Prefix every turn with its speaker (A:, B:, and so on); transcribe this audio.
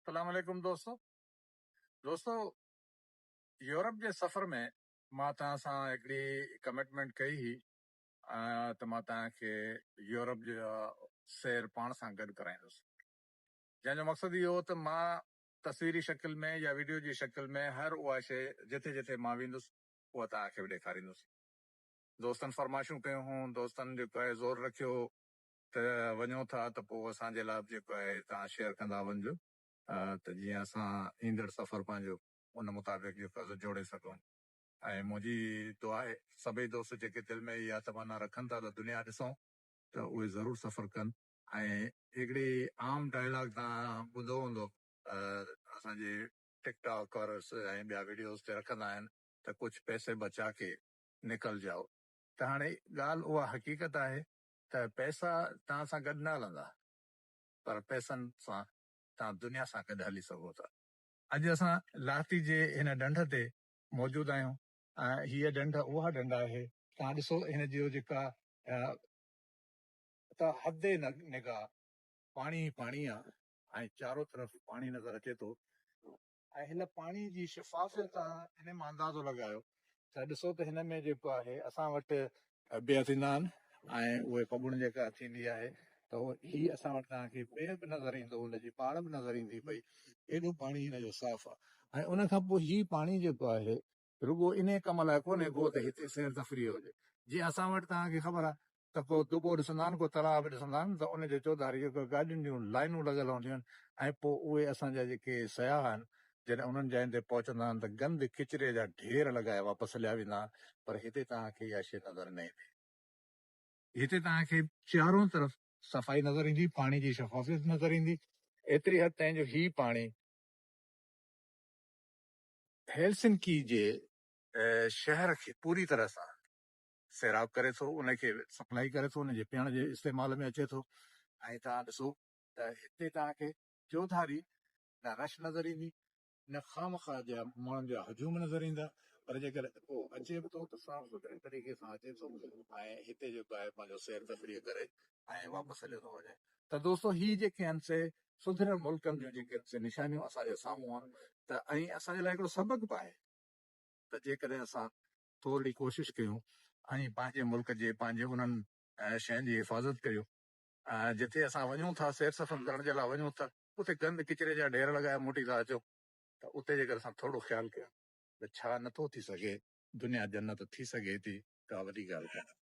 A: अस्सलामुअलैकुम दोस्तों यूरोप जे सफ़र में मां तव्हां सां हिकिड़ी कमिटमेंट कई हुई त मां तव्हांखे यूरोप जो सैर पाण सां गॾु कराईंदुसि, जंहिंजो मक़सदु इहो हो त मां तस्वीरी शकिल में या वीडियो जी शकिल में हर उहा शइ जिथे जिथे मां वेंदुसि उहा तव्हांखे बि ॾेखारींदुसि। दोस्तनि फरमाइशूं कयूं हुयूं, दोस्तनि जेको आहे ज़ोर रखियो त वञो था त पोइ असांजे लाइ जेको आहे तव्हां शेयर कंदा वञिजो त जीअं असां ईंदड़ सफ़र पंहिंजो उन मुताबिक़ जेको आहे जोड़े सघूं। ऐं मुंहिंजी दुआ आहे सभई दोस्त जेके दिलि में इहा तमन्ना रखनि था त दुनिया ॾिसूं त उहे ज़रूरु सफ़र कनि। ऐं हिकिड़ी आम डायलॉग तव्हां ॿुधो हूंदो असांजे टिकटॉक और ऐं ॿिया वीडियोस ते रखंदा आहिनि त कुझु पैसे बचा के निकल जाओ। त हाणे ॻाल्हि उहा हक़ीक़त आहे त पैसा तव्हां सां गॾु न हलंदा, पर पैसनि सां तव्हां दुनिया सां गॾु हली सघो था। अॼु असां लाती जे हिन ढंढ ते मौजूदु आहियूं ऐं हीअ ढंढ उहा ढंढ आहे, तव्हां ॾिसो हिन जो जेका त हदे निगाह पाणी पाणी आहे ऐं चारो तरफ़ पाणी नज़र अचे थो ऐं हिन पाणी जी शिफ़ाफ़ियत हिन मां अंदाज़ो लॻायो त ॾिसो त हिन में जेको आहे असां वटि ॿिया थींदा आहिनि ऐं उहे पगुण जेका थींदी आहे त हीअ असां वटि तव्हांखे पेर बि नज़र ईंदो, हुनजी पाड़ बि नज़र ईंदी पई, एॾो पाणी हिन जो साफ़ आहे। ऐं उन खां पोइ हीउ पाणी जेको आहे रुगो इन कम लाइ कोन्हे को त हिते सैर तफ़री हुजे। जीअं असां वटि तव्हांखे ख़बर आहे त को दुॿो ॾिसंदा आहिनि, को तलाउ बि ॾिसंदा आहिनि, त उनजे चौधारी गाॾियुनि जूं लाइनूं लॻल हूंदियूं आहिनि ऐं पोइ उहे असांजा जेके सयाह आहिनि जॾहिं उन्हनि जायुनि ते पहुचंदा आहिनि त गंद किचिरे जा ढेर लॻाए वापसि हलिया वेंदा आहिनि, पर हिते तव्हांखे इहा शइ नज़र न ईंदी। हिते तव्हांखे चारों तरफ़ सफ़ाई नज़र ईंदी, पाणी जी शफ़ाफ़ियत नज़र ईंदी, एतिरी हद ताईं जो ही पाणी हेलसिंकी जे शहर खे पूरी तरह सां सैराब करे थो, उनखे सप्लाई करे थो, उनजे पीअण जे इस्तेमाल में अचे थो। ऐं तव्हां ॾिसो त हिते तव्हांखे चौधारी न रश नज़र ईंदी, न ख़ामख़ा जा माण्हुनि जा हजूम नज़र ईंदा, पर जेकर पोइ अचे बि थो त साफ़ सुथरे तरीक़े सां अचे थो ऐं हिते जेको आहे पंहिंजो सैर तफ़री करे ऐं वापसि हलियो थो वञे। त दोस्तो ही जेके आहिनि से सुधरियल मुल्कनि जूं जेके से निशानियूं असांजे साम्हूं आहिनि त ऐं असांजे लाइ हिकिड़ो सबक़ बि आहे त जेकॾहिं असां थोरी कोशिशि कयूं ऐं पंहिंजे मुल्क जे पंहिंजे उन्हनि शयुनि जी हिफ़ाज़त कयूं जिथे असां वञूं था सैर सफ़र करण जे लाइ वञूं था उते गंद किचिरे जा ढेर लॻाए मोटी था अचो, त उते जेकर असां थोरो ख़्यालु कयूं त छा नथो थी सघे, दुनिया जन्नत थी सघे थी, का वॾी ॻाल्हि कोन्हे।